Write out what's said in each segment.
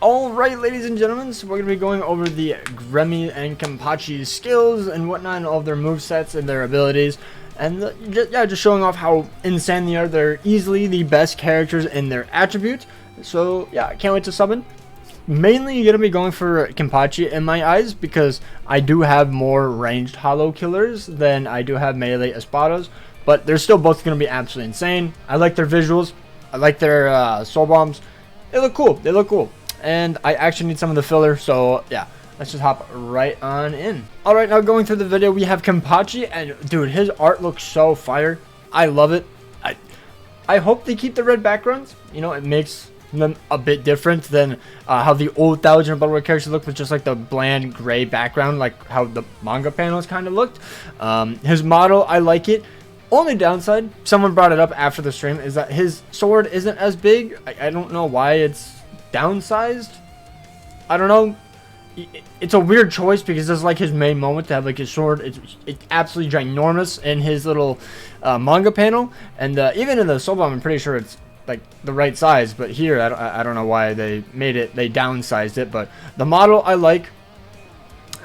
Alright, ladies and gentlemen, so we're going to be going over the Grammy and KENPACHI skills and whatnot, and all of their movesets and their abilities. And just showing off how insane they are. They're easily the best characters in their attribute. So yeah, I can't wait to summon. Mainly you're going to be going for KENPACHI in my eyes, because I do have more ranged hollow killers than I do have melee espadas. But they're still both going to be absolutely insane. I like their visuals. I like their soul bombs. They look cool. They look cool. And I actually need some of the filler, so yeah, let's just hop right on in. Alright, now going through the video, we have KENPACHI, and dude, his art looks so fire. I love it. I hope they keep the red backgrounds. You know, it makes them a bit different than how the old Thousand Blood War characters look, with just like the bland gray background, like how the manga panels kind of looked. His model, I like it. Only downside, someone brought it up after the stream, is that his sword isn't as big. I don't know why it's downsized. I don't know. It's a weird choice, because it's like his main moment to have like his sword. It's absolutely ginormous in his little manga panel, and even in the soul bomb, I'm pretty sure it's like the right size. But here, I don't know why they downsized it. But the model I like.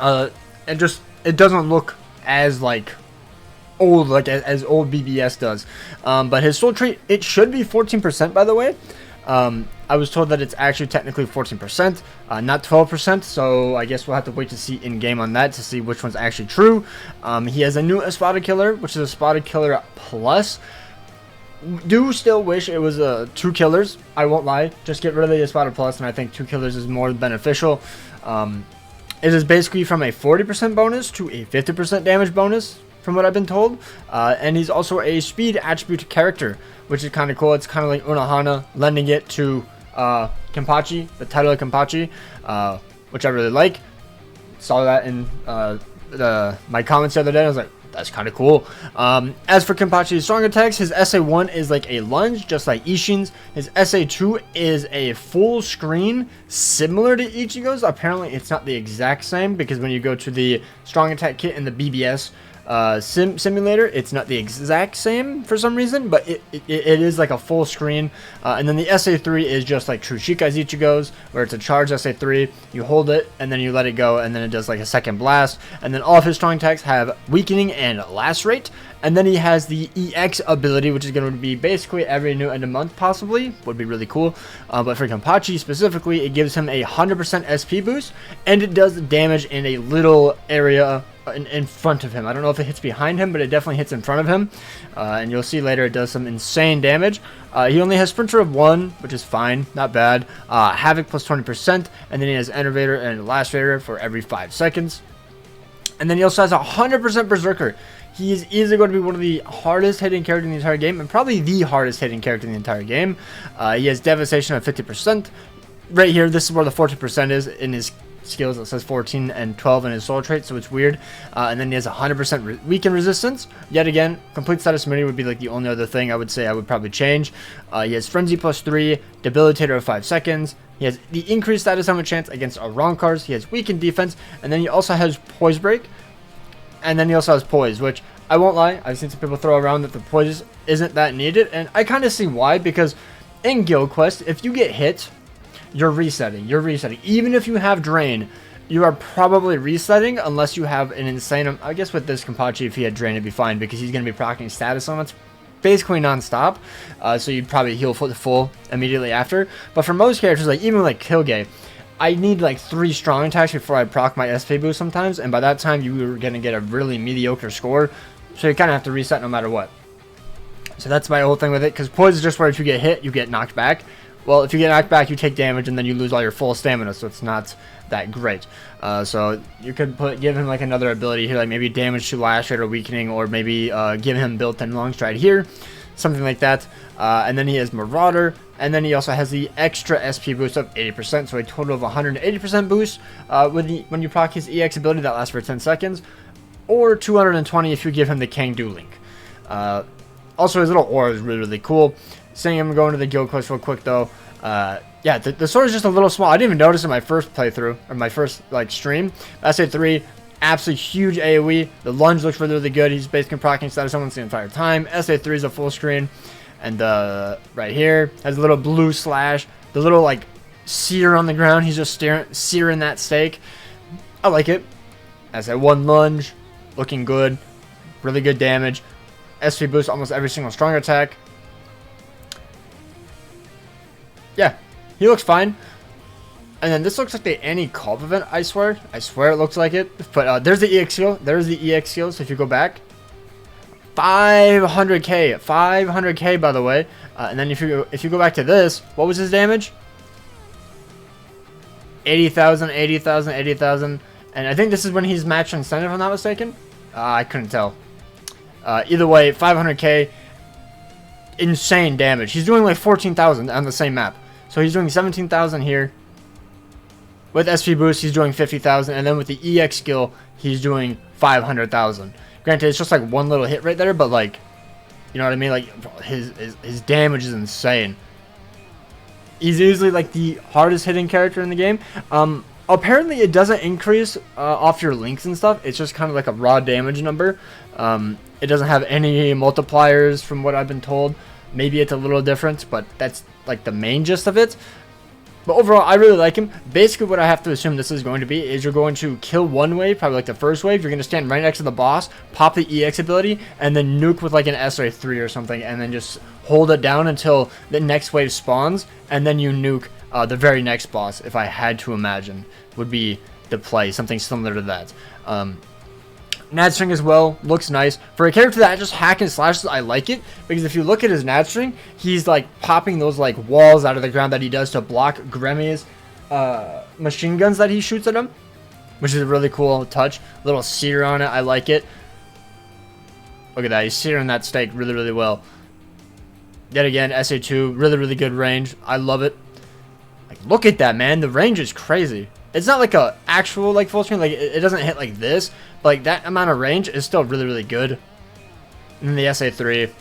It doesn't look as like old, like as old BBS does. But his soul trait, it should be 14%, by the way. I was told that it's actually technically 14%, not 12%, so I guess we'll have to wait to see in-game on that to see which one's actually true. He has a new Espada Killer, which is Espada Killer Plus. Do still wish it was 2 killers, I won't lie. Just get rid of the Espada Plus, and I think 2 killers is more beneficial. It is basically from a 40% bonus to a 50% damage bonus, from what I've been told. And he's also a speed attribute character, which is kind of cool. It's kind of like Unohana, lending it to KENPACHI, the title of KENPACHI, which I really like. Saw that in my comments the other day. I was like, that's kind of cool. As for KENPACHI's strong attacks, his SA1 is like a lunge, just like Ishin's. His SA2 is a full screen, similar to Ichigo's. Apparently, it's not the exact same, because when you go to the strong attack kit in the BBS simulator, it's not the exact same for some reason, but it is like a full screen. And then the SA3 is just like true Shikai's Ichigo's, where it's a charged SA3, you hold it and then you let it go, and then it does like a second blast. And then all of his strong attacks have weakening and lacerate. And then he has the EX ability, which is going to be basically every new end of month, possibly. Would be really cool. But for KENPACHI specifically, it gives him a 100% SP boost, and it does damage in a little area in front of him. I don't know if it hits behind him, but it definitely hits in front of him. And you'll see later it does some insane damage. He only has Sprinter of 1, which is fine, not bad. Havoc plus 20%, and then he has Enervator and Lacerator for every 5 seconds. And then he also has 100% Berserker. He is easily going to be one of the hardest hitting characters in the entire game, and probably the hardest hitting character in the entire game. He has Devastation of 50%. Right here, this is where the 40% is in his skills. It says 14 and 12 in his soul trait, so it's weird. And then he has 100% weaken resistance. Yet again, complete status immunity would be like the only other thing I would say I would probably change. He has Frenzy plus 3, Debilitator of 5 seconds. He has the increased status summon chance against Arankars. He has weakened defense, and then he also has Poise Break. And then he also has Poise, which I won't lie, I've seen some people throw around that the Poise isn't that needed, and I kind of see why, because in Guild Quest, if you get hit, you're resetting. Even if you have Drain, you are probably resetting, unless you have an insane, I guess with this KENPACHI, if he had Drain, it'd be fine, because he's going to be proccing status summons basically non-stop, so you'd probably heal full immediately after. But for most characters, like even like Kilgay, I need like 3 strong attacks before I proc my SP boost sometimes, and by that time you are going to get a really mediocre score, so you kind of have to reset no matter what. So that's my whole thing with it, because Poise is just where if you get hit, you get knocked back. Well, if you get knocked back, you take damage, and then you lose all your full stamina, so it's not that great. So you could give him like another ability here, like maybe damage to Lacerator or weakening, or maybe give him built-in long stride here, something like that. And then he has Marauder, and then he also has the extra SP boost of 80%, so a total of 180% boost when you proc his EX ability that lasts for 10 seconds, or 220 if you give him the Kangdu link. Also, his little aura is really cool. Seeing him going to the Guild Quest real quick though, yeah, the sword is just a little small. I didn't even notice in my first playthrough, or my first like stream. SA3, absolutely huge AoE. The lunge looks really good. He's basically proccing status summons the entire time. SA3 is a full screen. And right here has a little blue slash. The little like sear on the ground. He's just searing that steak. I like it. As that one lunge, looking good. Really good damage. SP boost almost every single strong attack. Yeah, he looks fine. And then this looks like the anti-Culp event, I swear. I swear it looks like it. But there's the EX skill. There's the EX skill. So if you go back, 500k. 500k, by the way. And then if you go back to this, what was his damage? 80,000, 80,000, 80,000. And I think this is when he's match incentive, if I'm not mistaken. I couldn't tell. Either way, 500k. Insane damage. He's doing like 14,000 on the same map. So he's doing 17,000 here. With SP boost, he's doing 50,000, and then with the EX skill, he's doing 500,000. Granted, it's just like one little hit right there, but like, you know what I mean? Like, his damage is insane. He's easily like the hardest hitting character in the game. Apparently, it doesn't increase off your links and stuff. It's just kind of like a raw damage number. It doesn't have any multipliers from what I've been told. Maybe it's a little different, but that's like the main gist of it. But overall, I really like him. Basically, what I have to assume this is going to be is you're going to kill one wave, probably like the first wave. You're going to stand right next to the boss, pop the EX ability, and then nuke with like an SA3 or something, and then just hold it down until the next wave spawns, and then you nuke the very next boss, if I had to imagine, would be the play. Something similar to that. Nad string as well looks nice for a character that just hack and slashes. I like it because if you look at his Nad string, he's like popping those like walls out of the ground that he does to block Gremmy's machine guns that he shoots at him, which is a really cool touch. Little sear on it. I like it. Look at that. He's searing that steak really, really well. Yet again, SA2, really good range. I love it. Like, look at that, man. The range is crazy. It's not like a actual like full screen, like it doesn't hit like this, but like that amount of range is still really good. And then the SA3,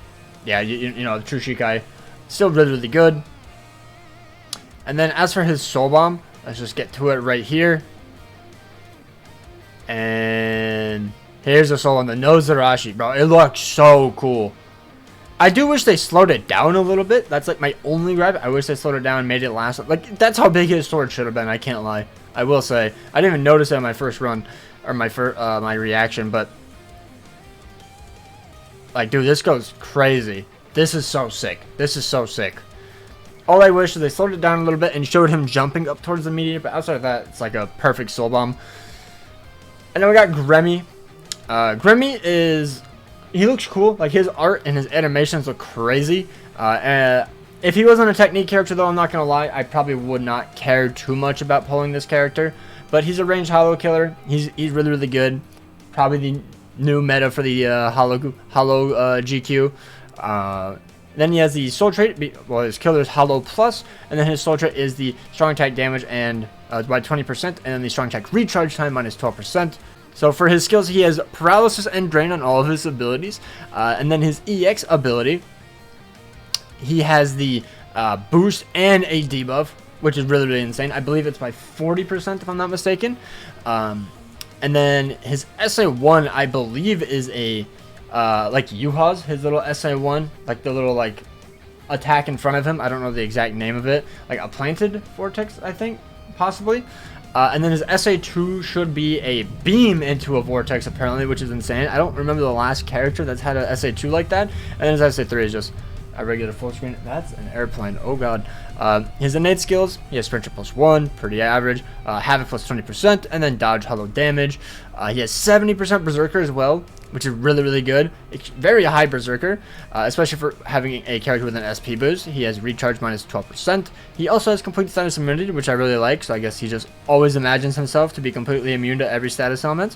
yeah, you know, the True Shikai, still really good. And then as for his Soul Bomb, let's just get to it right here. And here's the Soul on the Nozarashi, bro. It looks so cool. I do wish they slowed it down a little bit. That's like my only gripe. I wish they slowed it down and made it last. Like, that's how big his sword should have been. I can't lie. I will say. I didn't even notice it on my first run. Or my reaction. But, like, dude, this goes crazy. This is so sick. This is so sick. All I wish is they slowed it down a little bit and showed him jumping up towards the meteor. But outside of that, it's like a perfect Soul Bomb. And then we got Grammy. Grammy is... He looks cool. Like, his art and his animations look crazy. If he wasn't a technique character, though, I'm not going to lie, I probably would not care too much about pulling this character. But he's a ranged hollow killer. He's really good. Probably the new meta for the hollow GQ. Then he has the soul trait. Well, his killer is hollow plus. And then his soul trait is the strong attack damage and by 20%. And then the strong attack recharge time minus 12%. So for his skills, he has paralysis and drain on all of his abilities. And then his EX ability, he has the boost and a debuff, which is really insane. I believe it's by 40% if I'm not mistaken. And then his SA1, I believe, is a like Yuha's, his little SA1, like the little like attack in front of him. I don't know the exact name of it. Like a planted vortex, I think, possibly. And then his SA2 should be a beam into a vortex, apparently, which is insane. I don't remember the last character that's had a SA2 like that. And then his SA3 is just a regular full screen. That's an airplane. Oh, God. His innate skills, he has Sprinter +1, pretty average. Havoc +20%, and then Dodge Hollow Damage. He has 70% Berserker as well, which is really good. It's very high Berserker, especially for having a character with an SP boost. He has Recharge minus 12%. He also has Complete Status Immunity, which I really like, so I guess he just always imagines himself to be completely immune to every status element.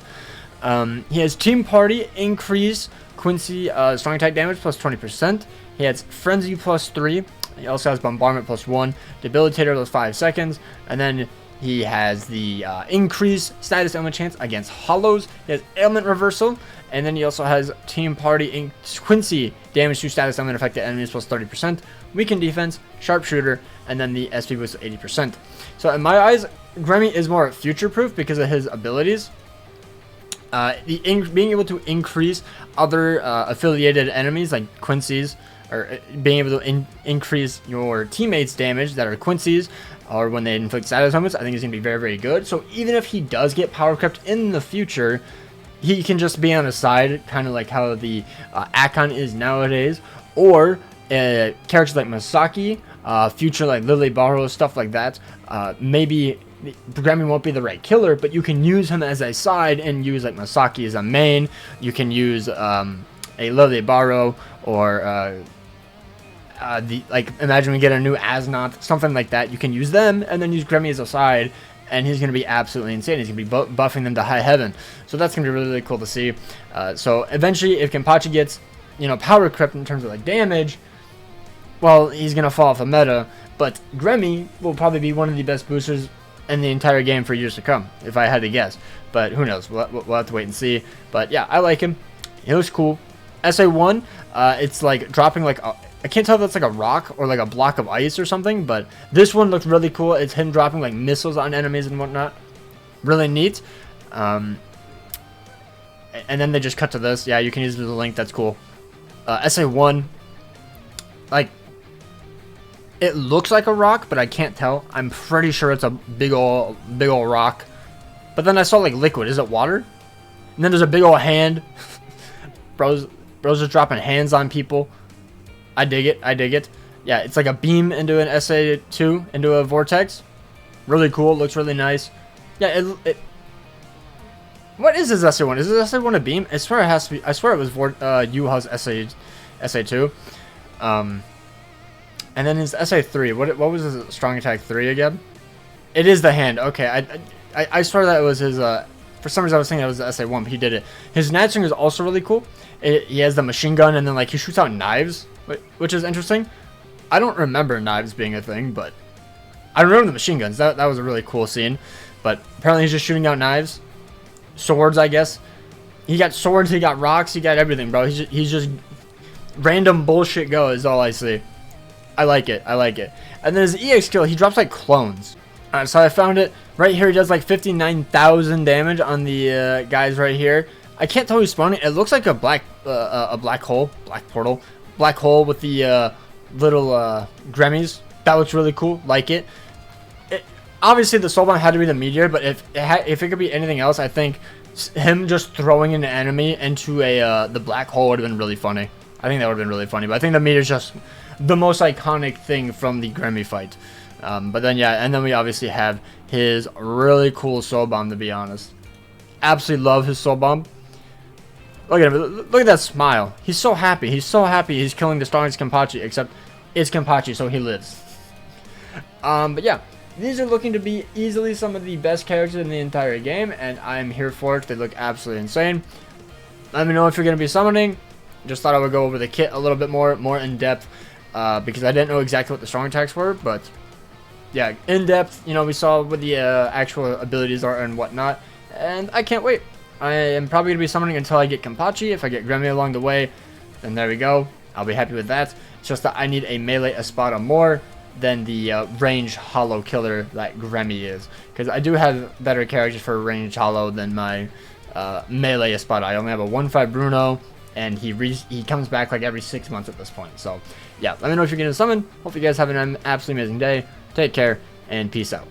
He has Team Party Increase Quincy Strong Attack Damage +20%. He has Frenzy +3. He also has Bombardment +1. Debilitator those 5 seconds. And then he has the increased status element chance against hollows. He has ailment reversal. And then he also has Team Party Quincy damage to status element affected enemies +30%. Weaken defense, sharpshooter, and then the SP boost 80%. So in my eyes, Grammy is more future proof because of his abilities. Being able to increase other affiliated enemies like Quincy's, or being able to increase your teammates' damage that are Quincy's, or when they inflict status moments, I think he's going to be very, very good. So even if he does get power crept in the future, he can just be on the side, kind of like how the Akon is nowadays, or characters like Masaki, future like Lily Barrow, stuff like that. Maybe Grammy won't be the right killer, but you can use him as a side and use like Masaki as a main. You can use a Lily Barrow or imagine we get a new Asnoth, something like that. You can use them and then use Grammy as a side, and he's going to be absolutely insane. He's going to be buffing them to high heaven. So that's going to be really, really cool to see. So eventually, if KENPACHI gets, power crept in terms of like damage, well, he's going to fall off the meta. But Grammy will probably be one of the best boosters in the entire game for years to come, if I had to guess. But who knows? We'll have to wait and see. But yeah, I like him. He looks cool. SA1, it's like dropping like I can't tell if that's like a rock or like a block of ice or something, but this one looks really cool. It's him dropping like missiles on enemies and whatnot. Really neat. And then they just cut to this. Yeah, you can use the link. That's cool. SA1, like, it looks like a rock, but I can't tell. I'm pretty sure it's a big ol' rock. But then I saw like liquid. Is it water? And then there's a big old hand. Bro's just dropping hands on people. I dig it. I dig it. Yeah, it's like a beam into an SA2, into a vortex. Really cool. Looks really nice. Yeah, what is this SA1? Is this SA1 a beam? I swear it has to be. I swear it was Yuha's SA2. And then his SA3. What was his strong attack 3 again? It is the hand. Okay, I swear that it was his. For some reason I was thinking that was the SA1, but he did it. His Nightstring is also really cool. He has the machine gun, and then like he shoots out knives, which is interesting. I don't remember knives being a thing, but I remember the machine guns. That was a really cool scene. But apparently he's just shooting out knives, swords, I guess. He got swords, he got rocks, he got everything, bro. He's just random bullshit go is all I see. I like it. I like it. And then his EX skill, he drops like clones. Alright, so I found it. Right here, he does like 59,000 damage on the guys right here. I can't tell who's spawning. It looks like a black hole, black portal, black hole with the little Grammys. That looks really cool. Like it. Obviously, the soul bomb had to be the meteor, but if it could be anything else, I think him just throwing an enemy into the black hole would have been really funny. I think that would have been really funny. But I think the meteor's just the most iconic thing from the Grammy fight. But then yeah, and then we obviously have his really cool soul bomb. To be honest, absolutely love his soul bomb. Look at him. Look at that smile. He's so happy. He's so happy. He's killing the strongest KENPACHI. Except it's KENPACHI, so he lives. But yeah, these are looking to be easily some of the best characters in the entire game, and I'm here for it. They look absolutely insane. Let me know if you're going to be summoning. Just thought I would go over the kit a little bit more in depth, because I didn't know exactly what the strong attacks were, but yeah, in depth, we saw what the actual abilities are and whatnot, and I can't wait. I am probably going to be summoning until I get KENPACHI. If I get Grammy along the way, then there we go. I'll be happy with that. It's just that I need a melee Espada more than the range hollow killer that Grammy is, because I do have better characters for range hollow than my melee Espada. I only have a 1-5 Bruno, and he comes back like every 6 months at this point. So yeah, let me know if you're getting a summon. Hope you guys have an absolutely amazing day. Take care and peace out.